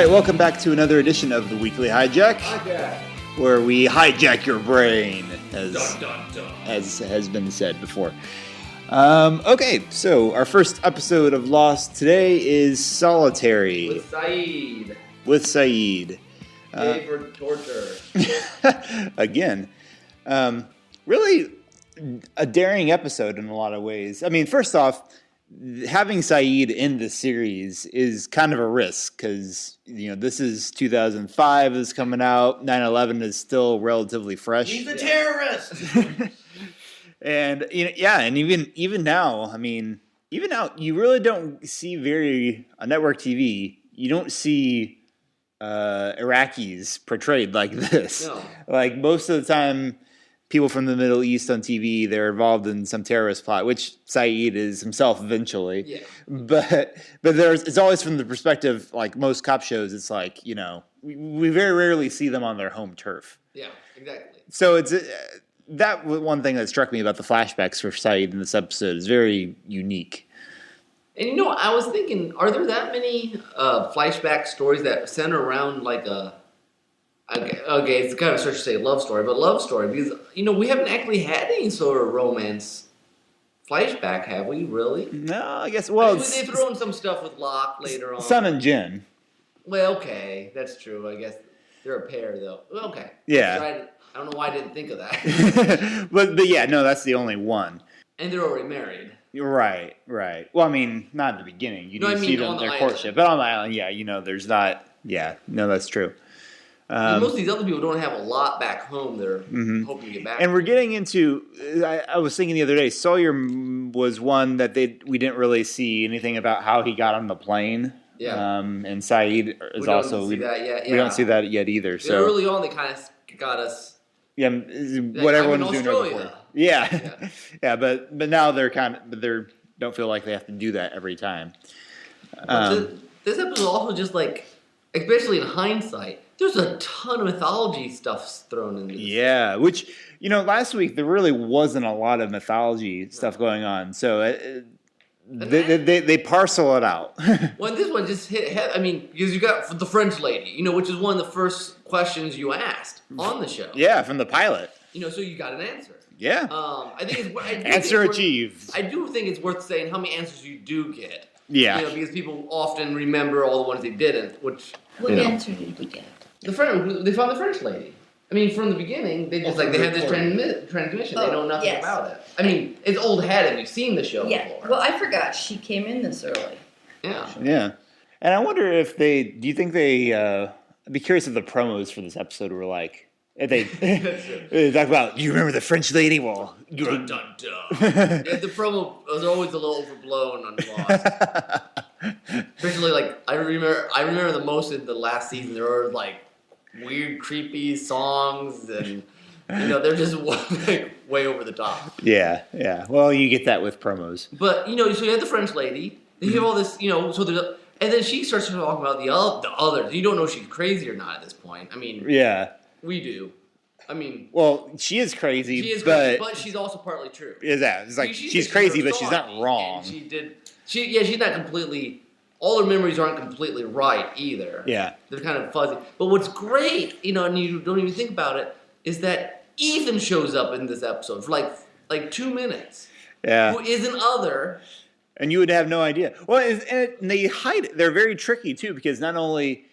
right, welcome back to another edition of the Weekly Hijack, where we hijack your brain, as has been said before. Okay, so our first episode of Lost today is Solitary. With Sayid. Paid for torture. Again. Really a daring episode in a lot of ways. I mean, first off, having Sayid in the series is kind of a risk because, this is 2005 is coming out. 9/11 is still relatively fresh. He's a terrorist! And, and even now, you really don't see on network TV, you don't see Iraqis portrayed like this. No. Like, most of the time, people from the Middle East on TV, they're involved in some terrorist plot, which Sayid is himself eventually. Yeah. But it's always from the perspective, like most cop shows, it's like, we very rarely see them on their home turf. Yeah, exactly. So it's that one thing that struck me about the flashbacks for Sayid in this episode is very unique. And I was thinking, are there that many flashback stories that center around like a... Okay, it's kind of a stretch to say love story, but love story, because, we haven't actually had any sort of romance flashback, have we, really? No, I guess, well... They throw in some stuff with Locke later on. Sun and Jin. Well, okay, that's true, I guess. They're a pair, though. Well, okay. Yeah. I don't know why I didn't think of that. but yeah, no, that's the only one. And they're already married. Right. Well, not at the beginning. You do see them in their courtship. But on the island, there's not... Yeah, no, that's true. Most of these other people don't have a lot back home they're hoping to get back. And we're getting into, I was thinking the other day, Sawyer was one that we didn't really see anything about how he got on the plane. Yeah. And Sayid is also... We don't see that yet. Yeah. We don't see that yet either. So early on, they kind of got us... Yeah, what everyone's doing before. Yeah. Yeah, but now they're don't feel like they have to do that every time. This episode also just like, especially in hindsight, there's a ton of mythology stuff thrown in this. Yeah, which, last week there really wasn't a lot of mythology stuff going on. So they parcel it out. Well, this one just hit, because you got the French lady, which is one of the first questions you asked on the show. Yeah, from the pilot. So you got an answer. Yeah. I think answer achieved. I do think it's worth saying how many answers you do get. Yeah. Because people often remember all the ones they didn't, which... What answer did we get? They found the French lady. From the beginning, they just they have this transmission. They know nothing about it. It's old hat if you've seen the show before. Well, I forgot she came in this early. Yeah. Yeah. And I wonder if do you think I'd be curious if the promos for this episode were like, if they talk about, you remember the French lady? Well, dun, dun, dun. Yeah, the promo was always a little overblown on Lost. Especially, I remember the most in the last season, there were, weird, creepy songs, and, they're just, way over the top. Yeah. Well, you get that with promos. But, so you have the French lady, then you have all this, so there's and then she starts to talk about the others. You don't know if she's crazy or not at this point. Yeah. We do. Well, she is crazy, but she's also partly true. Is that? It's like she's crazy, but she's not wrong. She's not completely. All her memories aren't completely right either. Yeah, they're kind of fuzzy. But what's great, and you don't even think about it, is that Ethan shows up in this episode for like 2 minutes. Yeah, who is an other. And you would have no idea. Well, and they hide it. They're very tricky too, because not only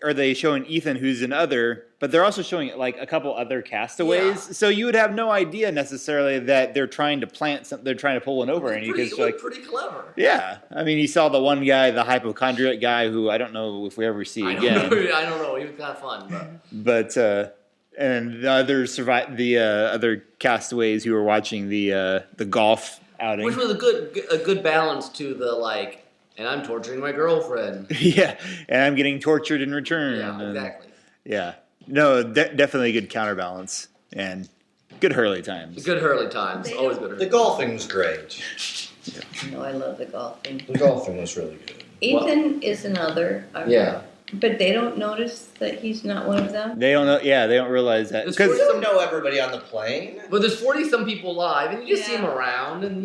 are they showing Ethan who's an other, but they're also showing a couple other castaways. Yeah. So you would have no idea necessarily that they're trying to plant something. They're trying to pull one over. It was pretty clever. Yeah. You saw the one guy, the hypochondriac guy, who I don't know if we ever see again. I don't know. He was kind of fun. But and the others the other castaways who were watching the golf outing. Which was a good balance to the and I'm torturing my girlfriend. Yeah, and I'm getting tortured in return. Yeah, exactly. Yeah. No, definitely a good counterbalance. And good Hurley times. Good Hurley times. Always good Hurley. The golfing was great. Yeah. No, I love the golfing. The golfing was really good. Ethan is another. Yeah. But they don't notice that he's not one of them? They don't know. Yeah, they don't realize that. Because they don't know everybody on the plane. But there's 40-some people live, and you just see them around. And,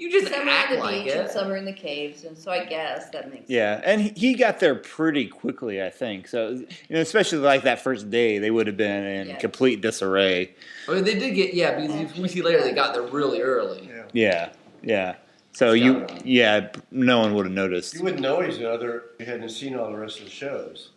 You just Some are act on the like beach and it. some are in the caves, and so I guess that makes sense. Yeah, and he got there pretty quickly, I think. So, especially like that first day, they would have been in complete disarray. I mean, they did get, because we see later they got there really early. Yeah. So no one would have noticed. You wouldn't know you hadn't seen all the rest of the shows.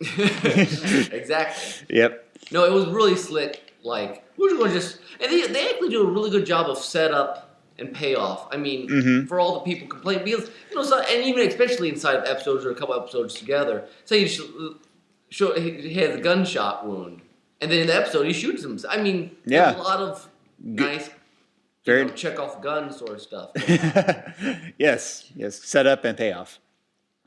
Exactly. Yep. No, it was really slick. Like, we're just going to just... And they actually do a really good job of setup and payoff. I mean, for all the people complaining. Because, and even especially inside of episodes or a couple episodes together, say he has a gunshot wound. And then in the episode, he shoots him. I mean, there's a lot of nice... check off gun sort of stuff. Yes, set up and payoff.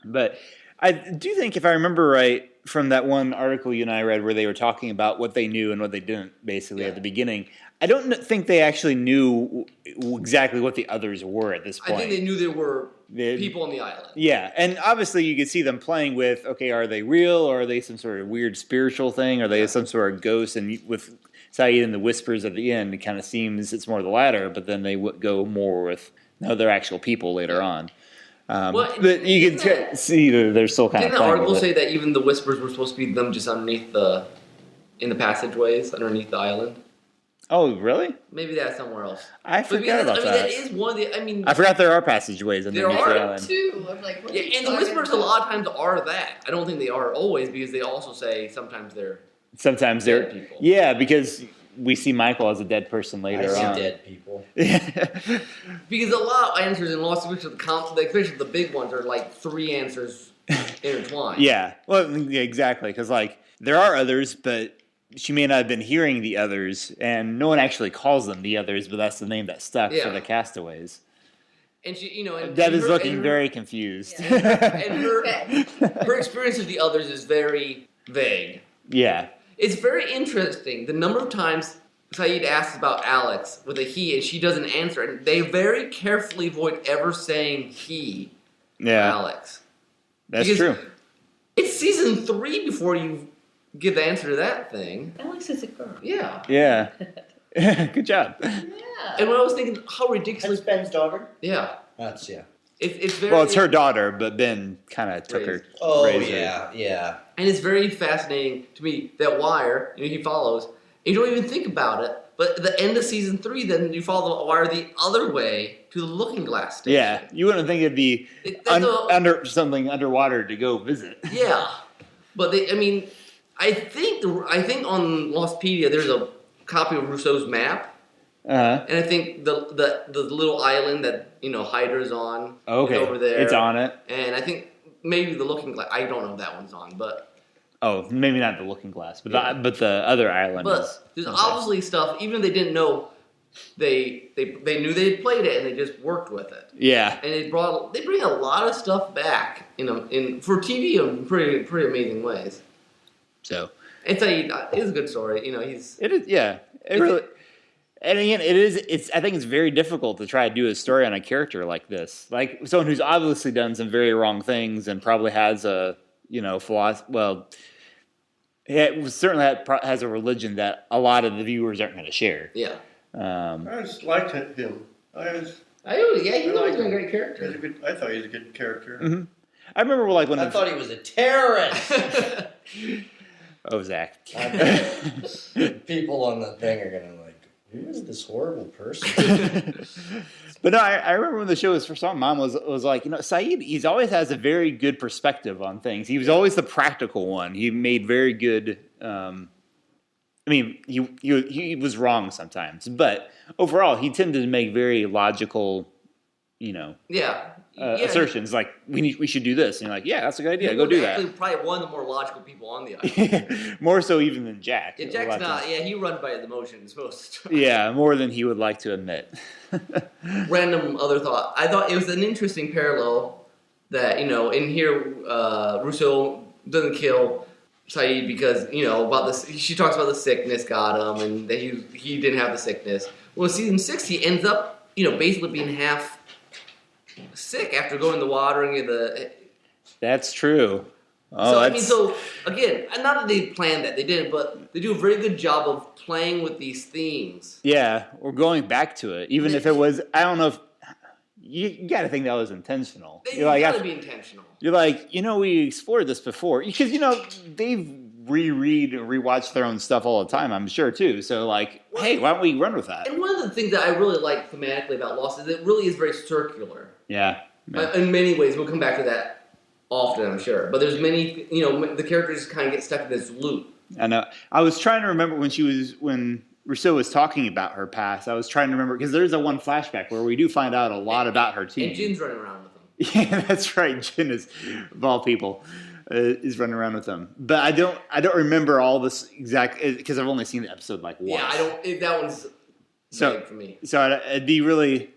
But I do think, if I remember right, from that one article you and I read where they were talking about what they knew and what they didn't, basically, at the beginning, I don't think they actually knew exactly what the others were at this point. I think they knew there were people on the island. Yeah, and obviously you could see them playing with, okay, are they real, or are they some sort of weird spiritual thing? Are they some sort of ghost? And with Sayid and the whispers at the end, it kind of seems it's more the latter, but then they would go more with, no, they're actual people later on. But you can see that they're still kind of playing. Didn't the article say that even the whispers were supposed to be them just underneath in the passageways, underneath the island? Oh, really? Maybe that's somewhere else. I forgot about that. That is one of the, I forgot there are passageways underneath the island. Too. I'm like, what and the whispers a lot of times are that. I don't think they are always, because they also say sometimes they're dead people. Yeah, because we see Michael as a dead person later on. I see dead people. Because a lot of answers in Lost, especially the big ones, are like 3 answers intertwined. Yeah, well, exactly, because there are others, but she may not have been hearing the others, and no one actually calls them the others, but that's the name that stuck for the castaways. And she, and Deb is looking very confused. Yeah. And her experience of the others is very vague. Yeah. It's very interesting the number of times Sayid asks about Alex with a he, and she doesn't answer, and they very carefully avoid ever saying he to Alex. That's true. It's season 3 before you get the answer to that thing. Alex is a girl. Yeah. Yeah. Good job. Yeah. And when I was thinking how ridiculous... That's Ben's daughter? Yeah. That's, It's very... Well, it's her daughter, but Ben kind of took her. Oh, yeah. And it's very fascinating to me, that wire, he follows, and you don't even think about it, but at the end of season 3, then you follow the wire the other way to the Looking Glass station. Yeah, you wouldn't think it'd be under something underwater to go visit. Yeah. But I think on Lostpedia there's a copy of Rousseau's map. Uh-huh. And I think the little island that Hyder's on is over there. It's on it. And I think maybe the Looking Glass. I don't know if that one's on, but maybe not the Looking Glass, but the other island. But there's obviously stuff. Even if they didn't know, they knew they'd played it and they just worked with it. Yeah. And they bring a lot of stuff back for TV in pretty amazing ways. So it's a good story. It is. Yeah. It really. And again, I think it's very difficult to try to do a story on a character like this, like someone who's obviously done some very wrong things and probably has a philosophy. Well, it certainly has a religion that a lot of the viewers aren't going to share. Yeah. I just liked him. He's always been a great character. I thought he was a good character. Mm-hmm. I remember when I thought he was a terrorist. Oh, Zach. People on the thing are gonna who is this horrible person? But no, I remember when the show was first on, Mom was like, Sayid, he's always has a very good perspective on things. He was always the practical one. He made very good. He was wrong sometimes, but overall, he tended to make very logical, assertions. Like we should do this, and you're like, yeah, that's a good idea. Go do that. Probably one of the more logical people on the island. More so even than Jack. Yeah, Jack's not. Yeah, he runs by the emotions most. Yeah, more than he would like to admit. Random other thought. I thought it was an interesting parallel that in here Rousseau doesn't kill Sayid because about this. She talks about the sickness got him, and that he didn't have the sickness. Well, in season 6, he ends up basically being half sick after going in the water and the. That's true. Oh, so again, not that they planned that, they didn't, but they do a very good job of playing with these themes. Yeah, or going back to it, even if it was. I don't know if you got to think that was intentional. It's You're like, gotta be intentional. you're like, we explored this before because they've reread and rewatched their own stuff all the time. I'm sure too. So like, hey, why don't we run with that? And one of the things that I really like thematically about Lost is it really is very circular. Yeah. In many ways, we'll come back to that often, I'm sure. But there's many, the characters kind of get stuck in this loop. I know. I was trying to remember when Rousseau was talking about her past. I was trying to remember because there's a one flashback where we do find out a lot about her team. And Jin's running around with them. Yeah, that's right. Jin is, of all people, is running around with them. But I don't remember all this exact because I've only seen the episode like once. Yeah, that one's vague for me. So I'd be really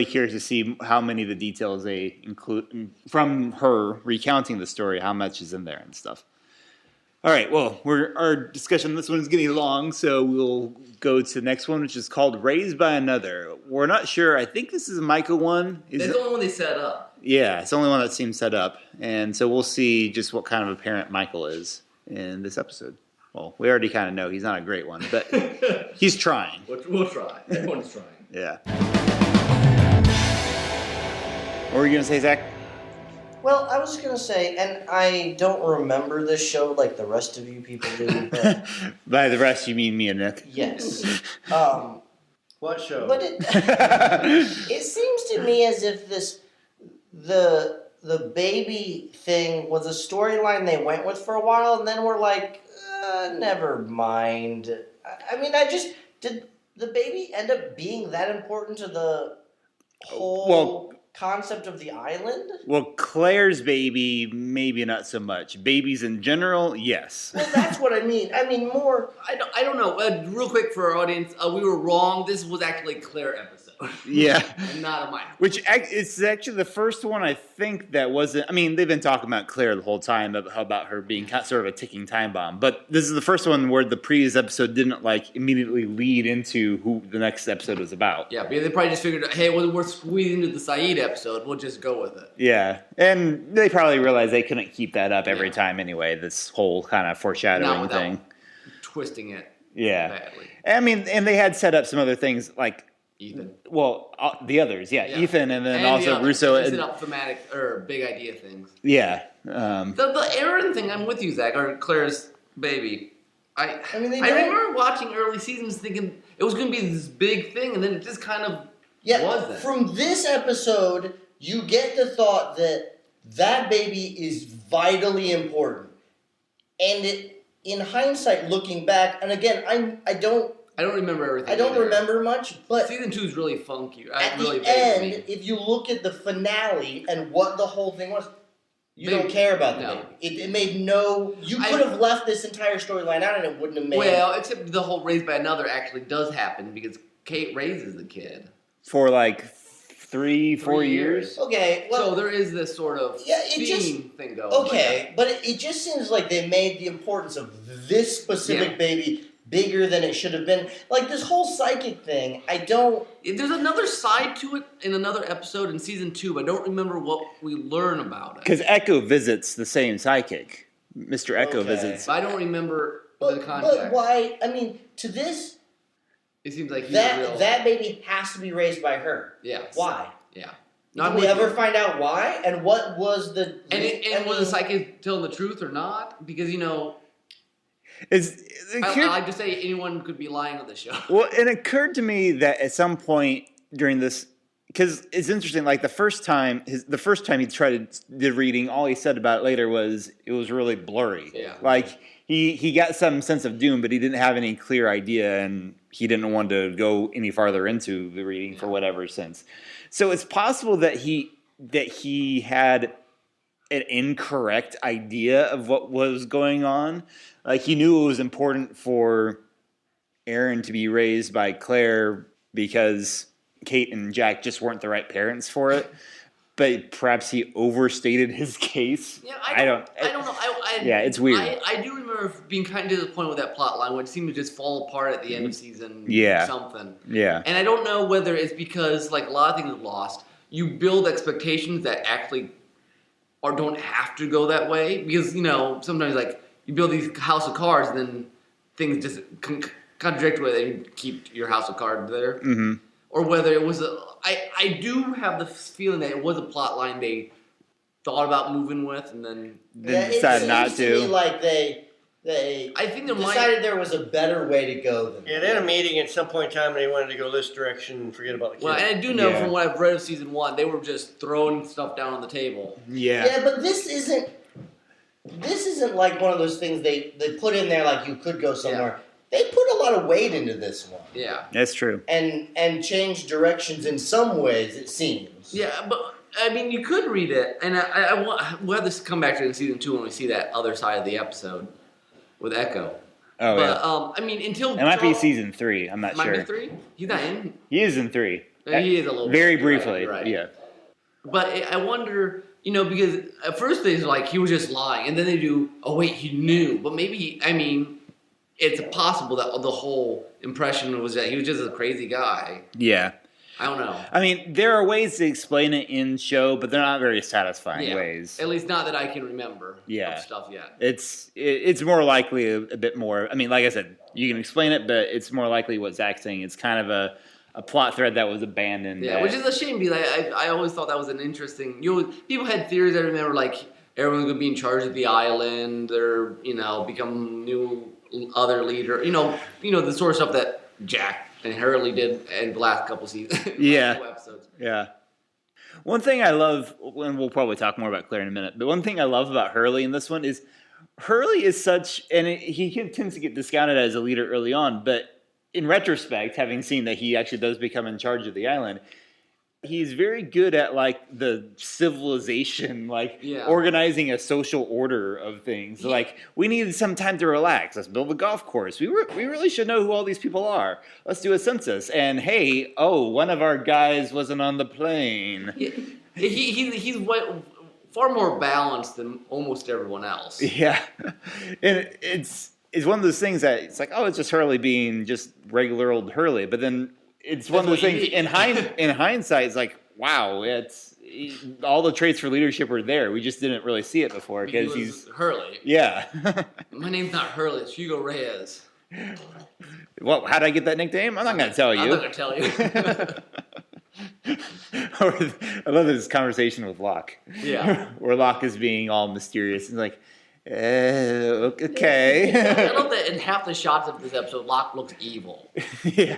curious to see how many of the details they include from her recounting the story, how much is in there and stuff. All right, well, our discussion on this one is getting long, so we'll go to the next one, which is called Raised by Another. We're not sure. I think this is a Micah one. That's the only one they set up. Yeah, it's the only one that seems set up. And so we'll see just what kind of a parent Michael is in this episode. Well, we already kind of know he's not a great one, but he's trying. We'll try. Everyone's trying. Yeah. What were you going to say, Zach? Well, I was going to say, and I don't remember this show like the rest of you people do, but By the rest, you mean me and Nick? yes. What show? But it seems to me as if the baby thing was a storyline they went with for a while, and then we're like, never mind. I mean, did the baby end up being that important to the whole concept of the island? Well, Claire's baby, maybe not so much. Babies in general, yes. Well, that's what I mean. I mean, more. I don't know. Real quick for our audience, we were wrong. This was actually a Claire episode. Yeah. And not a Mike. Which it's actually the first one I think that wasn't. I mean, they've been talking about Claire the whole time about her being sort of a ticking time bomb. But this is the first one where the previous episode didn't immediately lead into who the next episode was about. Yeah, but they probably just figured, hey, we're squeezing into the Sayid episode. We'll just go with it. Yeah, and they probably realized they couldn't keep that up every time anyway. This whole kind of foreshadowing thing, twisting it. Yeah, badly. I mean, and they had set up some other things like. Ethan. Well, the others, yeah, Ethan, and then and also Rousseau. Set up thematic or big idea things. Yeah. The Aaron thing, I'm with you, Zach, or Claire's baby. I remember watching early seasons thinking it was going to be this big thing, and then it just kind of was that. From this episode, you get the thought that baby is vitally important. And in hindsight, looking back, and again, I don't remember everything. I don't remember much, but season 2 is really funky. At really the end, if you look at the finale and what the whole thing was, you don't care about the baby. It made no. You could have left this entire storyline out, and it wouldn't have made. Well, except the whole Raised by Another actually does happen because Kate raises the kid for like 3-4 years. Okay, well, so there is this sort of thing going. Okay, but it just seems like they made the importance of this specific baby bigger than it should have been. Like this whole psychic thing, I don't. There's another side to it in another episode in season 2, but I don't remember what we learn about it. Because Echo visits the same psychic. Mr. Echo visits. But I don't remember the context. But why? I mean, to this, it seems like that baby has to be raised by her. Yeah. Why? Yeah. Did we ever find out why? And what was the? And was the psychic telling the truth or not? Because I like to say anyone could be lying on the show. Well, it occurred to me that at some point during this, because it's interesting. Like the first time he did reading, all he said about it later was it was really blurry. Yeah. Like he got some sense of doom, but he didn't have any clear idea, and he didn't want to go any farther into the reading for whatever sense. So it's possible that he had an incorrect idea of what was going on. Like he knew it was important for Aaron to be raised by Claire because Kate and Jack just weren't the right parents for it. But perhaps he overstated his case. Yeah, I don't know. Yeah, it's weird. I do remember being kind of disappointed with that plot line, which seemed to just fall apart at the end of season something. Yeah. And I don't know whether it's because, like a lot of things are lost, you build expectations that actually don't have to go that way. Because, sometimes, like, you build these house of cards and then things just contradict with it and keep your house of cards there. Mm-hmm. or whether it was I do have the feeling that it was a plot line they thought about moving with, and then decided not to me to. like they I think there decided there was a better way to go than Yeah, they had a meeting at some point in time and they wanted to go this direction and forget about the kids. Well, and I do know Yeah. from what I've read of season 1, they were just throwing stuff down on the table. Yeah. Yeah, but this isn't like one of those things they put in there like you could go somewhere. They put a lot of weight into this one. Yeah. That's true. And changed directions in some ways, it seems. Yeah, but I mean, you could read it, and we'll have to come back to it in season 2 when we see that other side of the episode with Echo. Oh, But yeah. I mean, until It might be Charles- season 3. I'm not Might sure. be 3. He's not in. He is in 3. He is a little Very bit, you're right, briefly. you're right. Yeah. But I wonder, because at first they're like he was just lying, and then they do. Oh wait, he knew. But maybe it's possible that the whole impression was that he was just a crazy guy. Yeah. I don't know. I mean, there are ways to explain it in show, but they're not very satisfying ways. At least not that I can remember. Yeah. Of stuff yet. It's more likely a bit more. I mean, like I said, you can explain it, but it's more likely what Zach's saying. It's kind of a plot thread that was abandoned. Yeah, which is a shame because I always thought that was an interesting. People had theories. I remember like everyone's gonna be in charge of the island, or become new other leader. The sort of stuff that Jack and Hurley did in the last couple seasons. Yeah. couple episodes. Yeah. One thing I love, and we'll probably talk more about Claire in a minute, but one thing I love about Hurley in this one is Hurley is such, and he tends to get discounted as a leader early on, but in retrospect, having seen that he actually does become in charge of the island, he's very good at like the civilization, organizing a social order of things. Yeah. Like, we need some time to relax. Let's build a golf course. We really should know who all these people are. Let's do a census. And hey, one of our guys wasn't on the plane. Yeah. He's far more balanced than almost everyone else. Yeah, and it's one of those things that it's like, it's just Hurley being just regular old Hurley, but then it's one of those things in hindsight. It's like, wow, all the traits for leadership were there. We just didn't really see it before because he's Hurley. Yeah. My name's not Hurley. It's Hugo Reyes. Well, how did I get that nickname? I'm not going to tell you. I'm not going to tell you. I love this conversation with Locke. Yeah. Where Locke is being all mysterious and like, okay. I love that in half the shots of this episode, Locke looks evil. Yeah.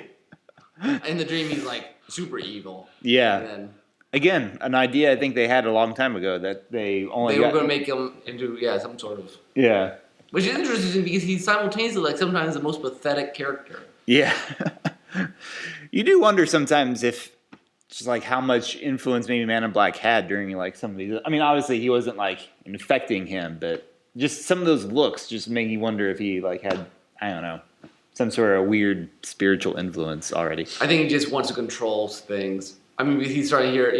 In the dream, he's like super evil. Yeah. And then again, an idea I think they had a long time ago that they they were going to got. make him into some sort of. Yeah. Which is interesting because he's simultaneously like sometimes the most pathetic character. Yeah. You do wonder sometimes if just like how much influence maybe Man in Black had during like some of these. I mean, obviously he wasn't like infecting him, but just some of those looks just make you wonder if he like had, I don't know, some sort of weird spiritual influence already. I think he just wants to control things. I mean, he's starting to hear,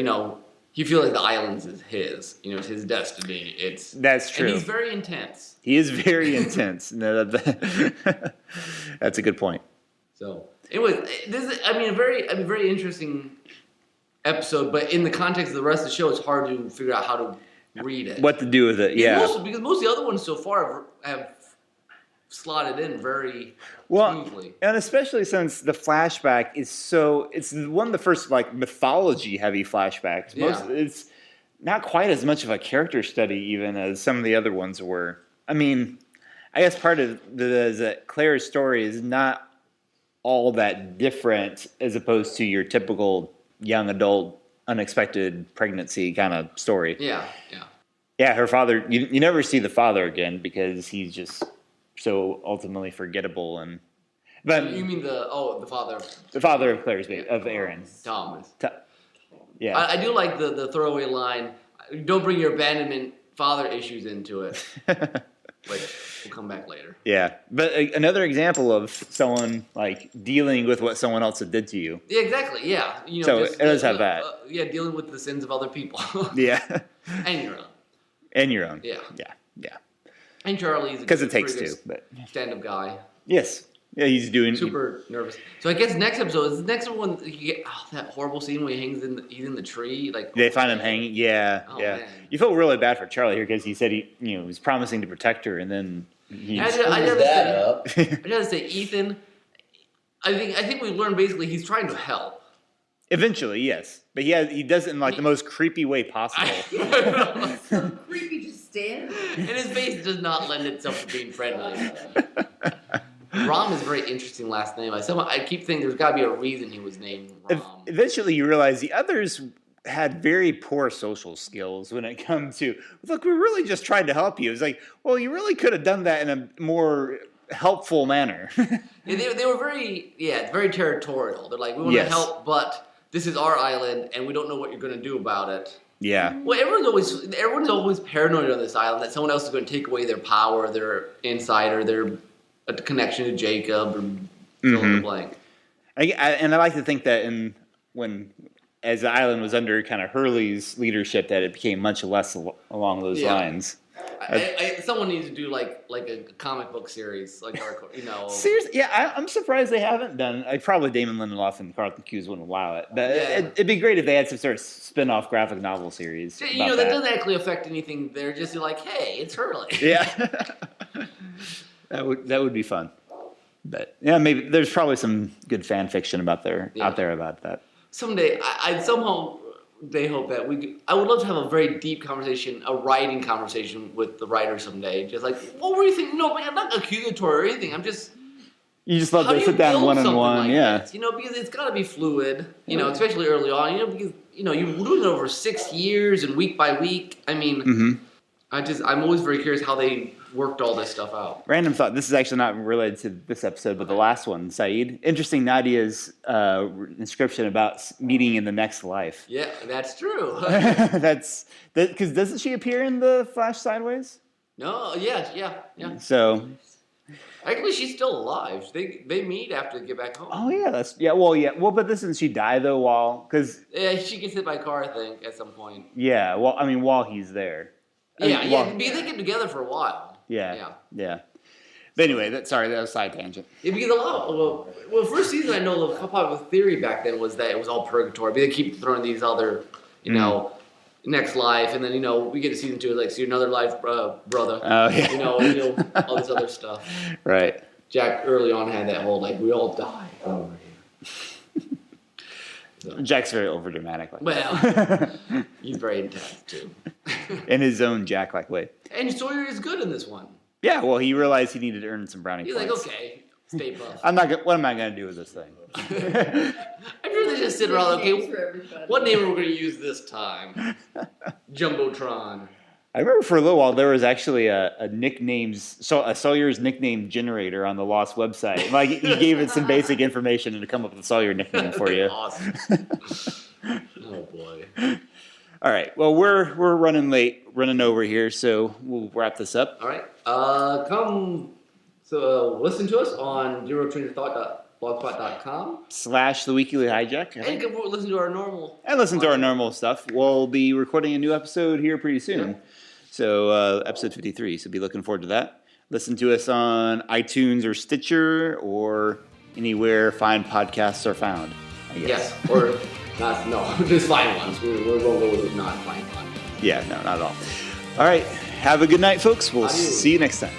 he feels like the island is his. It's his destiny. That's true. And he's very intense. He is very intense. No, that's a good point. So, anyways, this is, a very interesting episode. But in the context of the rest of the show, it's hard to figure out how to read it. What to do with it? Yeah. Because most of the other ones so far have slotted in very smoothly. And especially since the flashback is it's one of the first like mythology heavy flashbacks. It's not quite as much of a character study even as some of the other ones were. I mean, I guess part of it is that Claire's story is not all that different as opposed to your typical young adult unexpected pregnancy kind of story. Yeah, her father, you never see the father again because he's just so ultimately forgettable. But you mean the father? The father of Claire's baby, of Aaron. Thomas. Yeah. I do like the throwaway line, don't bring your abandonment father issues into it. Which will come back later. Yeah. But another example of someone like dealing with what someone else had did to you. Yeah, exactly. Yeah. So it does have that. Dealing with the sins of other people. Yeah. And your own. And your own. Yeah. Yeah. And Charlie's because it takes two. But stand-up guy. Yes. Yeah, he's doing super nervous. So I guess next episode is the next one. You get that horrible scene where he's in the tree. Like they find him hanging. Yeah, yeah. Man. You felt really bad for Charlie here because he said he was promising to protect her, and then he I gotta say, Ethan. I think we learned basically he's trying to help. Eventually, yes, but he does it in like the most creepy way possible. So creepy just stand. And his face does not lend itself to being friendly. Rom is a very interesting last name. I keep thinking there's got to be a reason he was named Rom. Eventually, you realize the others had very poor social skills when it comes to, look, we really just tried to help you. It's like, well, you really could have done that in a more helpful manner. Yeah, they were very territorial. They're like, we want to help, but this is our island, and we don't know what you're going to do about it. Yeah. Well, everyone's always paranoid on this island that someone else is going to take away their power, their insider, their connection to Jacob, or fill in the blank. And I like to think that as the island was under kind of Hurley's leadership, that it became much less along those lines. Someone needs to do like a comic book series, like Seriously, yeah, I'm surprised they haven't done. Probably Damon Lindelof and Carlton Cuse wouldn't allow it, but it'd be great if they had some sort of spin-off graphic novel series. That doesn't actually affect anything. They're just like, hey, it's Hurley. Yeah, that would be fun. But yeah, maybe there's probably some good fan fiction out there about that. Someday, I somehow. They hope that I would love to have a very deep conversation, a writing conversation with the writer someday. Just like, what were you thinking? No, I'm not accusatory or anything. You just love to sit down one-on-one, this? Because it's got to be fluid, especially early on, because, you're doing it over 6 years and week by week. I mean, I'm always very curious how they worked all this stuff out. Random thought. This is actually not related to this episode, but the last one, Sayid. Interesting Nadia's inscription about meeting in the next life. Yeah, that's true. Because doesn't she appear in the Flash Sideways? No, yeah. So... Actually, she's still alive. They meet after they get back home. Oh, yeah. Well, but doesn't she die, though, Yeah, she gets hit by a car, I think, at some point. Yeah, well, I mean, while he's there. Because they get together for a while. Yeah. But anyway, that was a side tangent. Yeah, because first season I know the popular theory back then was that it was all purgatory. But they keep throwing these other, next life, and then we get to season 2, like see another life, brother. Oh yeah. All this other stuff. Right. Jack early on had that whole we all die over here. So. Jack's very overdramatic. Well, he's very intense too. In his own Jack-like way. And Sawyer is good in this one. Yeah, well, he realized he needed to earn some brownie points. He's like, okay, stay buff. What am I going to do with this thing? I'm sure they just sit around, okay, what name are we going to use this time? Jumbotron. I remember for a little while there was actually a Sawyer's nickname generator on the Lost website. Like he gave it some basic information and to come up with a Sawyer nickname for you. Awesome. Oh boy. All right. Well, we're running running over here, so we'll wrap this up. All right. Listen to us on Derailed Trains of Thought.blogspot.com / the Weekly Hijack. And come listen to our normal. And listen to our normal stuff. We'll be recording a new episode here pretty soon. Yeah. So episode 53. So be looking forward to that. Listen to us on iTunes or Stitcher or anywhere fine podcasts are found, I guess. Yes. Or just fine ones. We won't go with not fine ones. Yeah, no, not at all. All right. Have a good night, folks. We'll see you next time.